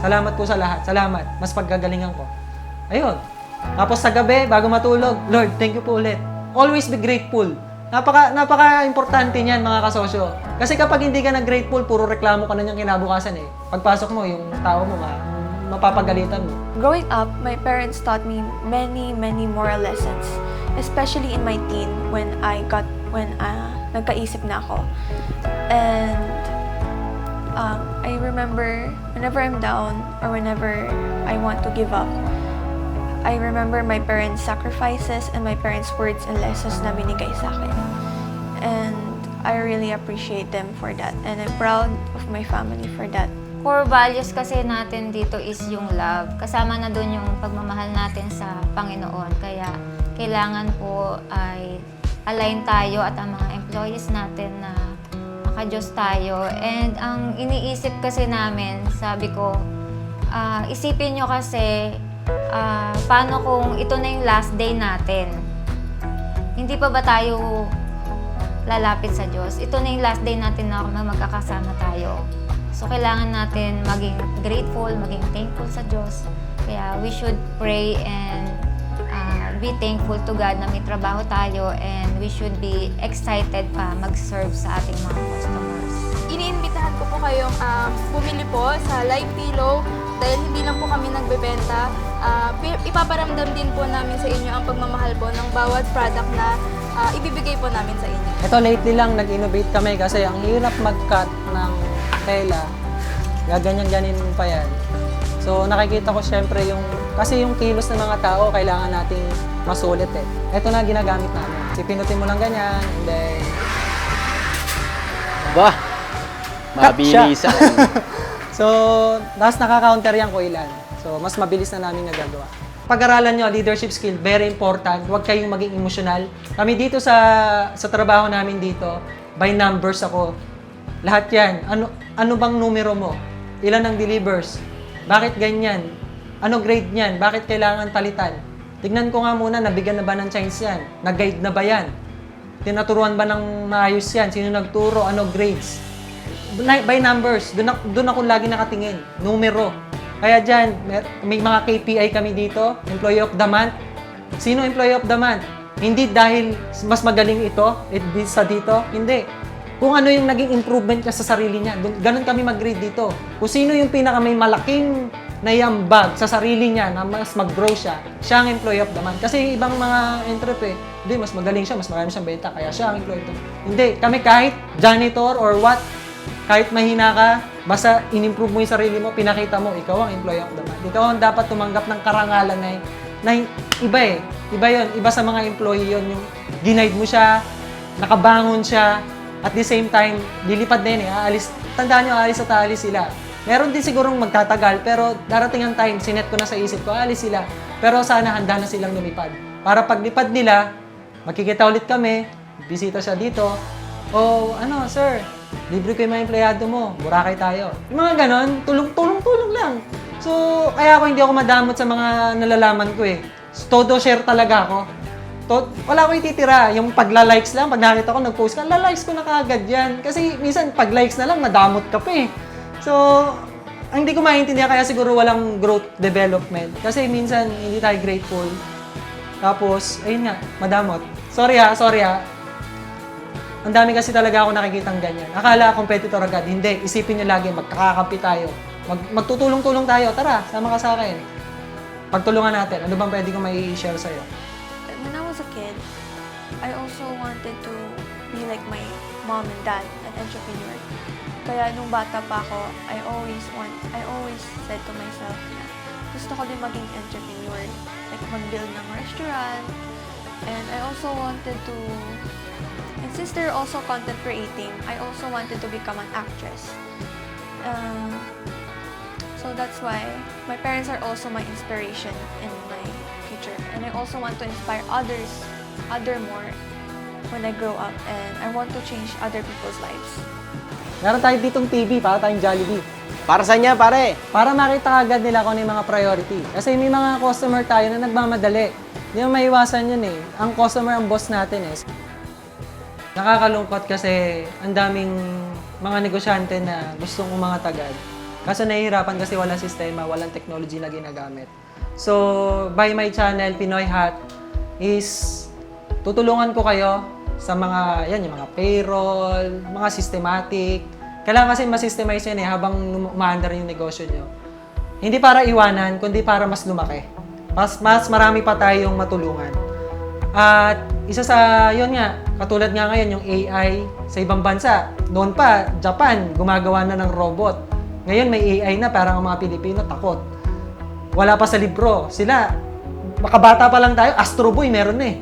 Salamat po sa lahat. Salamat. Mas paggagalingan ko. Ayun. Tapos sa gabi, bago matulog, Lord, thank you po ulit. Always be grateful. Napaka-importante niyan, mga kasosyo. Kasi kapag hindi ka na-grateful, puro reklamo ka na niyang kinabukasan eh. Pagpasok mo, yung tao mo, mapapagalitan mo. Growing up, my parents taught me many moral lessons, especially in my teen when nagkaisip na ako. And I remember whenever I'm down or whenever I want to give up, I remember my parents' sacrifices and my parents' words and lessons na binigay sa akin. And I really appreciate them for that. And I'm proud of my family for that. Core values kasi natin dito is yung love. Kasama na doon yung pagmamahal natin sa Panginoon. Kaya kailangan po ay align tayo at ang mga employees natin na maka-Diyos tayo. And ang iniisip kasi namin, sabi ko, isipin nyo kasi paano kung ito na yung last day natin? Hindi pa ba tayo lalapit sa Diyos? Ito na yung last day natin na magkakasama tayo. So, kailangan natin maging grateful, maging thankful sa Diyos. Kaya we should pray and be thankful to God na may trabaho tayo and we should be excited pa mag-serve sa ating mga customers. Iniimbitahan ko po kayong bumili po sa Live Pillow dahil hindi lang po kami nagbebenta. Ipaparamdam din po namin sa inyo ang pagmamahal po ng bawat product na ibibigay po namin sa inyo. Ito lately lang nag-innovate kami kasi ang hirap mag-cut ng tela. Gaganyan-ganin pa yan. So nakikita ko syempre kasi yung kilos ng mga tao kailangan nating masulit eh. Ito na ginagamit namin. Pinutin mo lang ganyan and then Bah, mabilisan. so, tapos nakaka-counter yan ko ilan. So, mas mabilis na namin nagagawa. Pag-aralan nyo, leadership skill, very important. Huwag kayong maging emotional. Kami dito sa trabaho namin dito, by numbers ako. Lahat yan. Ano bang numero mo? Ilan ang delivers? Bakit ganyan? Ano grade niyan? Bakit kailangan palitan? Tignan ko nga muna, nabigyan na ba ng chance yan? Nag-guide na ba yan? Tinaturuan ba ng maayos yan? Sino nagturo? Ano grades? By numbers. Doon ako lagi nakatingin. Numero. Kaya dyan, may mga KPI kami dito. Employee of the month. Sino employee of the month? Hindi dahil mas magaling ito, sa dito. Hindi. Kung ano yung naging improvement niya sa sarili niya. Ganun kami mag-grade dito. Kung sino yung pinaka may malaking naiambag sa sarili niya na mas mag-grow siya ang employee of the month. Kasi ibang mga entrepreneur, hindi, mas magaling siya, mas marami siyang benta, kaya siya ang employee of the month. Hindi, kami kahit janitor or what, kahit mahina ka, basta in-improve mo yung sarili mo, pinakita mo, ikaw ang employee of the month. Ikaw ang dapat tumanggap ng karangalan na iba eh. Iba yun. Iba sa mga employee yun. Yung ginaid mo siya, nakabangon siya, at the same time, lilipad din eh. Aalis, tandaan nyo, aalis at aalis sila. Meron din sigurong magtatagal, pero darating ang time, sinet ko na sa isip ko, aalis sila. Pero sana handa na silang lumipad. Para paglipad nila, makikita ulit kami, bisita siya dito, sir, libre ko yung mga empleyado mo, Boracay tayo. Yung mga ganon, tulong lang. So, kaya hindi ako madamot sa mga nalalaman ko eh. Todo share talaga ako. Wala ko ititira. Yung pagla-likes lang, pag nakita ko, nag-post ka, la-likes ko na kaagad yan. Kasi minsan, pag-likes na lang, madamot ka pa eh. So, hindi ko maintindihan kaya siguro walang growth development. Kasi minsan, hindi tayo grateful. Tapos, ayun nga, madamot. Sorry ha. Ang dami kasi talaga ako nakikitang ganyan. Akala competitor agad. Hindi. Isipin nyo lagi, magkakakampi tayo. Magtutulong-tulong tayo. Tara, sama ka sa akin. Pagtulungan natin. Ano bang pwede ko may share sa'yo? When I was a kid, I also wanted to be like my mom and dad, an entrepreneur. Kaya nung bata pa ako, I always said to myself na gusto ko din maging entrepreneur. Like mag-build ng restaurant. And I also wanted to, and since they're also content creating, I also wanted to become an actress. So that's why my parents are also my inspiration in my future. And I also want to inspire other more when I grow up. And I want to change other people's lives. Meron tayo ditong TV, para tayong Jollibee. Para sa niya, pare. Para makita agad nila kung ano yung mga priority. Kasi may mga customer tayo na nagmamadali. Hindi mo maiwasan yun eh. Ang customer ang boss natin eh. Nakakalungkot kasi ang daming mga negosyante na gustong umangat agad. Kaso nahihirapan kasi walang sistema, walang technology na ginagamit. So, by my channel, Pinoy Hat, is tutulungan ko kayo sa mga, yan, yung mga payroll, mga systematic. Kailangan kasi masystemize yan eh habang umaandar yung negosyo nyo. Hindi para iwanan, kundi para mas lumaki. Mas marami pa tayong matulungan. At isa sa, yun nga, katulad nga ngayon yung AI sa ibang bansa. Noon pa, Japan, gumagawa na ng robot. Ngayon may AI na, parang ang mga Pilipino takot. Wala pa sa libro. Sila, makabata pa lang tayo, Astro Boy meron na eh.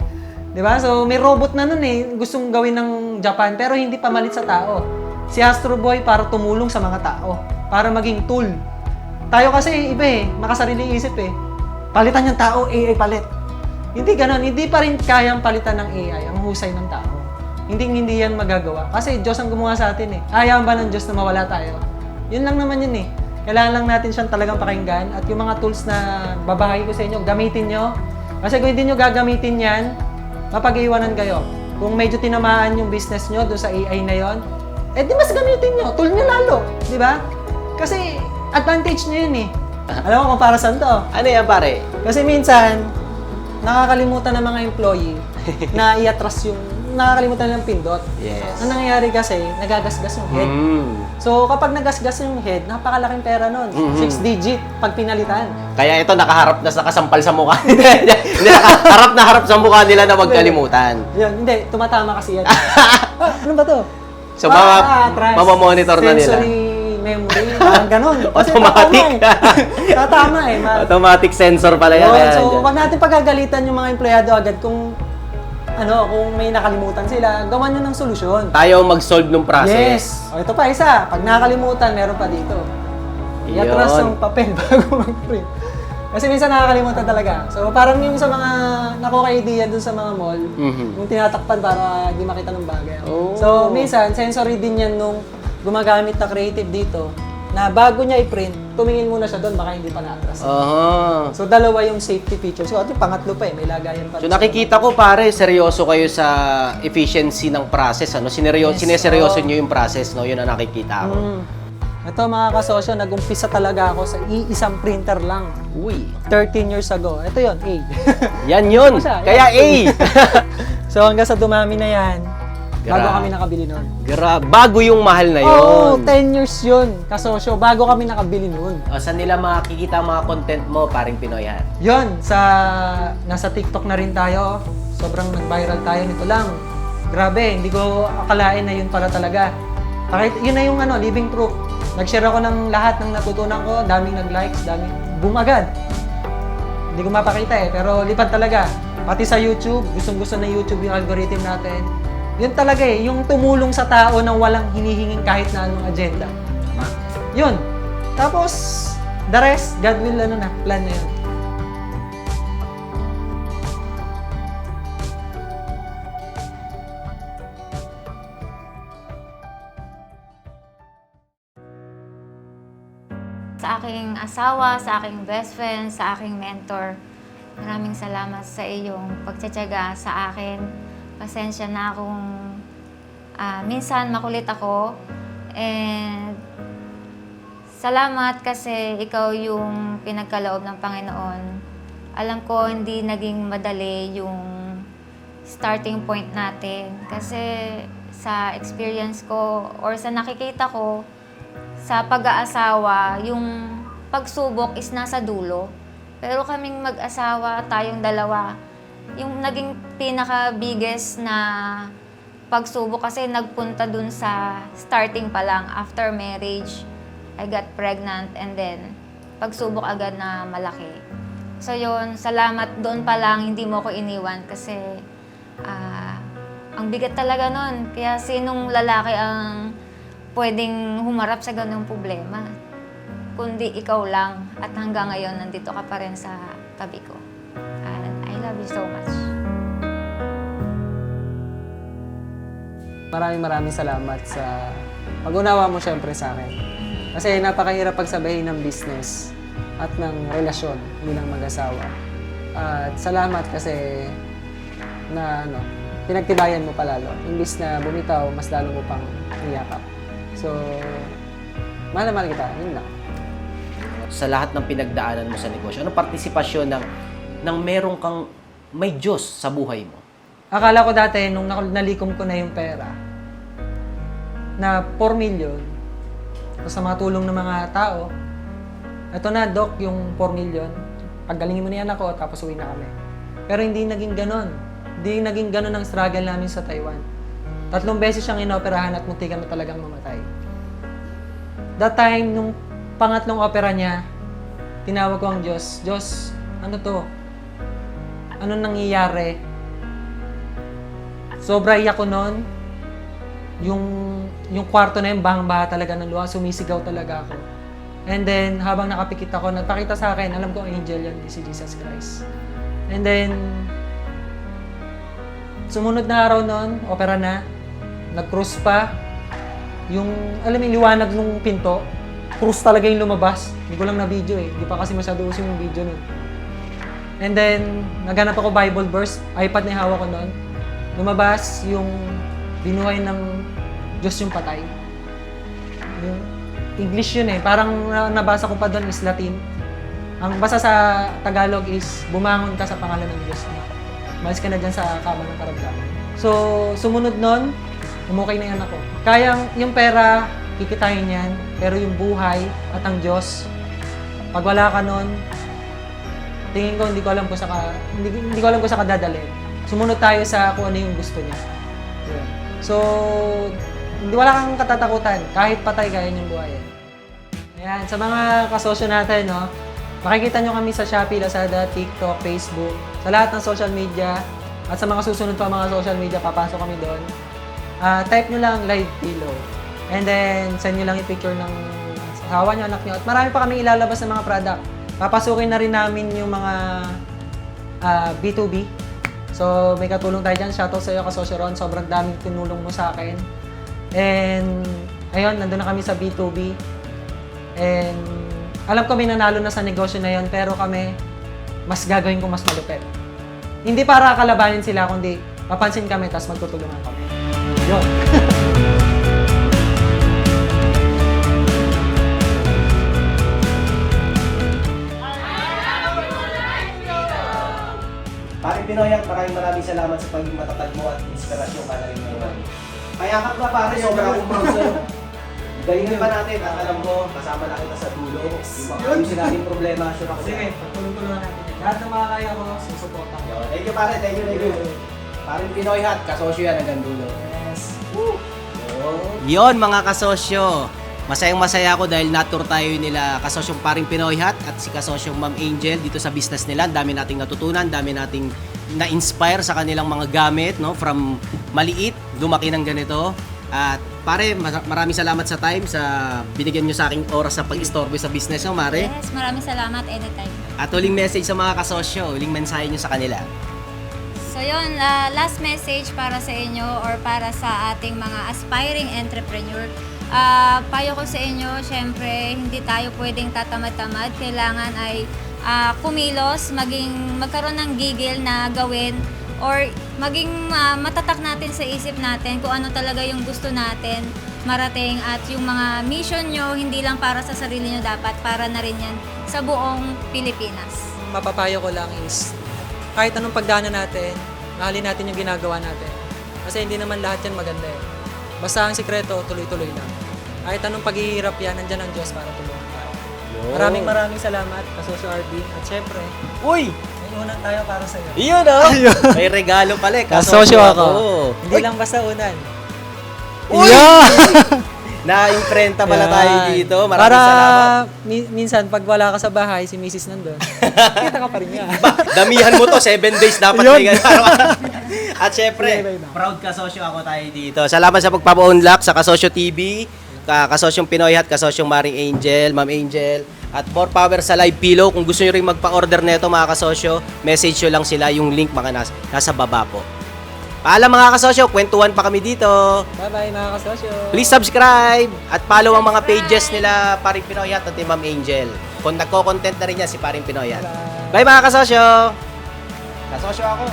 Diba? So may robot na nun eh, gustong gawin ng Japan, pero hindi pamalit sa tao. Si Astro Boy para tumulong sa mga tao, para maging tool. Tayo kasi iba eh, makasariling isip eh. Palitan yung tao, AI palit. Hindi ganon, hindi pa rin kayang palitan ng AI ang husay ng tao. Hindi yan magagawa. Kasi Diyos ang gumawa sa atin eh. Ayaw ba ng Diyos na mawala tayo? Yun lang naman yun eh. Kailangan lang natin siyang talagang pakinggan at yung mga tools na babahagi ko sa inyo, gamitin nyo. Kasi kung hindi nyo gagamitin yan, mapag-iwanan kayo. Kung medyo tinamaan yung business nyo doon sa AI na yon, eh di mas gamitin nyo. Tool nyo lalo. Di ba? Kasi advantage nyo yun eh. Alam mo kung para saan to? Ano yan, pare? Kasi minsan, nakakalimutan ng mga employee na i-atras yung, nakakalimutan ng pindot. Yes. Ang nangyayari kasi, nagagasgas yung head. So, kapag nagasgas yung head, napakalaking pera nun. 6 digit pag pinalitan. Kaya ito, nakaharap na nakasampal sa mukha. Hindi, harap sa mukha nila na wag kalimutan. Yun, hindi. Tumatama kasi yan. Ano ba to? So, atras. mamamonitor na nila. Sensory memory. Parang ganun. Kasi Automatic. tatama eh. Automatic sensor pala yan. Yun, so, wag natin pagagalitan yung mga empleyado agad kung kung may nakalimutan sila, gawan nyo ng solusyon. Tayo mag-solve ng process. Yes. O, ito pa, isa. Pag nakakalimutan, meron pa dito. I-atras Yun. yung papel bago mag-print. Kasi minsan nakakalimutan talaga. So, parang yung sa mga nakuka-idea dun sa mga mall, yung tinatakpan para di makita ng bagay. Oh. So, minsan, sensory din yan nung gumagamit na creative dito, na bago niya i-print, tumingin muna siya doon, baka hindi pa na-atras. So, So, dalawa yung safety features. So, ito, pangatlo pa eh, may lagayan pa. nakikita ko, pare, seryoso kayo sa efficiency ng process. Ano? Sineseryoso nyo yung process, no? Yun ang nakikita ko. Ito mga kasosyo, nag-umpisa talaga ako sa isang printer lang. Uy. 13 years ago. Ito yon A. Yan yun. Ano siya? Kaya A. So hanggang sa dumami na yan, bago Grabe. kami nakabili nun. Bago yung mahal na yun. Oo, 10 years yun, kasosyo, bago kami nakabili nun. O, saan nila makikita ang mga content mo, paring Pinoy Hat? Yun, nasa TikTok na rin tayo. Sobrang nag-viral tayo nito lang. Grabe, hindi ko akalain na yun pala talaga. Yun na yung living proof. Nag-share ako ng lahat ng natutunan ko, daming nag-likes, daming boom agad. Hindi ko mapakita eh, pero lipad talaga. Pati sa YouTube, gustong-gusto na YouTube yung algorithm natin. Yun talaga eh, yung tumulong sa tao nang walang hinihinging kahit na anong agenda. Yun. Tapos, the rest, God will, plan na yun. Sa aking asawa, sa aking best friend, sa aking mentor, maraming salamat sa iyong pagtsatsaga sa akin. Pasensya na kung minsan makulit ako. And salamat kasi ikaw yung pinagkaloob ng Panginoon. Alam ko hindi naging madali yung starting point natin. Kasi sa experience ko or sa nakikita ko, sa pag-aasawa, yung pagsubok is nasa dulo. Pero kaming mag-asawa, tayong dalawa, yung naging pinaka-biggest na pagsubok kasi nagpunta dun sa starting pa lang. After marriage, I got pregnant and then pagsubok agad na malaki. So yun, salamat doon pa lang, hindi mo ko iniwan kasi ang bigat talaga nun. Kaya sinong lalaki ang pwedeng humarap sa ganung problema? Kundi ikaw lang. At hanggang ngayon, nandito ka pa rin sa tabi ko. And I love you so much. Maraming salamat sa pag-unawa mo syempre sa akin. Kasi napakahirap pagsabayin ng business at ng relasyon bilang mag-asawa. At salamat kasi na pinagtibayan mo palalo. Imbis na bumitaw, mas lalo mo pang niyakap. So, mahal na mahal kita. Yun lang. Sa lahat ng pinagdaanan mo sa negosyo, anong partisipasyon ng merong kang may Diyos sa buhay mo? Akala ko dati, nung nalikom ko na yung pera, na 4 million, sa mga tulong ng mga tao, ito na, Doc, yung 4 million, paggalingin mo na yan ako, tapos uwi na kami. Pero hindi naging ganon. Hindi naging ganon ang struggle namin sa Taiwan. 3 beses siyang inoperahan at muntikan na talagang mamatay. That time, nung pangatlong opera niya, tinawag ko ang Diyos, Diyos, ano to? Ano nangyayari? Sobra iyak ko noon. Yung kwarto na yun, bahang-baha talaga ng luha, sumisigaw talaga ako. And then, habang nakapikit ako, nagpakita sa akin, alam ko, angel yan, si Jesus Christ. And then, sumunod na araw noon, opera na, nag-cruise pa, yung, alam mo, yung liwanag ng pinto, cruise talaga yung lumabas. Hindi ko lang na video eh, hindi pa kasi masyado uso yung video nun. And then, naghanap ako Bible verse, iPad na hawak ko noon. Lumabas yung binuhay ng Diyos yung patay. Yung English yun eh. Parang nabasa ko pa doon is Latin. Ang basa sa Tagalog is, bumangon ka sa pangalan ng Diyos. Malis ka na dyan sa kama ng karagdagan. So, sumunod nun, umukay na yan ako. Kaya yung pera, kikitain yan. Pero yung buhay at ang Diyos, pag wala ka nun, tingin ko hindi ko alam kung sa kadadalhin. Sumunod tayo sa kung ano yung gusto niya. Yeah. So, wala kang katatakutan. Kahit patay, kaya niyong buhayin. Ayan, sa mga kasosyo natin, no, makikita nyo kami sa Shopee, Lazada, TikTok, Facebook, sa lahat ng social media, at sa mga susunod pa mga social media, papasok kami doon. Type nyo lang live pillow. And then, send nyo lang yung picture ng asawa nyo, anak nyo. At marami pa kami ilalabas ng mga product. Papasukin na rin namin yung mga B2B. So, may katulong tayo dyan. Shoutout sa iyo, Kasosyo Ron. Sobrang daming tinulong mo sa akin. And, ayun, nandun na kami sa B2B. And, alam ko may nanalo na sa negosyo na yon, pero kami, mas gagawin ko mas malupit. Hindi para kalabanin sila, kundi papansin kami, tapos magtutulungan kami. Yun. Paring Pinoy, maraming salamat sa pagiging matatag mo at inspirasyon ka na rin ngayon. Kayakap ka pare, sobrang akong proud sa'yo. Galingin pa natin at alam ko, kasama na kita sa dulo. Yung sinabing problema, sure ako. Sige, pagtulong-tulungan natin. Lahat ng mga kaya ko, susuporta. Thank you pare, thank you. Paring Pinoy hat, kasosyo yan hanggang dulo. Yes. Yon mga kasosyo. Masayang-masaya ako dahil na-tour tayo nila kasosyong Paring Pinoy Hat at si kasosyong Ma'am Angel dito sa business nila. Ang dami nating natutunan, dami nating na-inspire sa kanilang mga gamit, no? From maliit, lumaki ng ganito. At pare, maraming salamat sa time, sa binigyan nyo sa aking oras sa pag-istorbo sa business nyo, Mare. Yes, maraming salamat anytime. At huling message sa mga kasosyo, huling mensahe nyo sa kanila. So yun, last message para sa inyo or para sa ating mga aspiring entrepreneur. Payo ko sa inyo, syempre, hindi tayo pwedeng tatamad-tamad. Kailangan ay kumilos, magkaroon ng gigil na gawin or maging matatak natin sa isip natin kung ano talaga yung gusto natin marating at yung mga mission nyo, hindi lang para sa sarili nyo dapat, para na rin yan sa buong Pilipinas. Mapapayo ko lang is, kahit anong pagdaanan natin, mahalin natin yung ginagawa natin. Kasi hindi naman lahat yan maganda eh. Basta ang sikreto, tuloy-tuloy lang. Kahit anong paghihirap yan, nandyan ang Diyos para tulungan tayo. Maraming salamat, Kasosyo RB. At syempre, Uy! Unan tayo para sa'yo. Yun oh! May regalo pala eh. Kasosyo ako. Hindi Uy! lang basta unan. Uy! Na-imprenta pala tayo dito. Maraming Para salamat. minsan, pag wala ka sa bahay, si Mrs. nandun. Kita ka pa rin niya. Damihan mo to, 7 days dapat Yun. may ganun. At syempre, proud kasosyo ako tayo dito. Salamat sa pagpapa-unlock sa Kasosyo TV, Kasosyong Pinoy at Kasosyong Maring Angel, Ma'am Angel. At more power sa live pillow. Kung gusto nyo rin magpa-order nito mga kasosyo, message nyo lang sila, yung link mga nasa baba po. Paalam mga kasosyo, kwentuhan pa kami dito. Bye-bye mga kasosyo. Please subscribe at follow ang mga pages nila Paring Pinoyat at ni Ma'am Angel. Kung nagko-content na rin niya si Paring Pinoyat. Bye mga kasosyo! Kasosyo ako.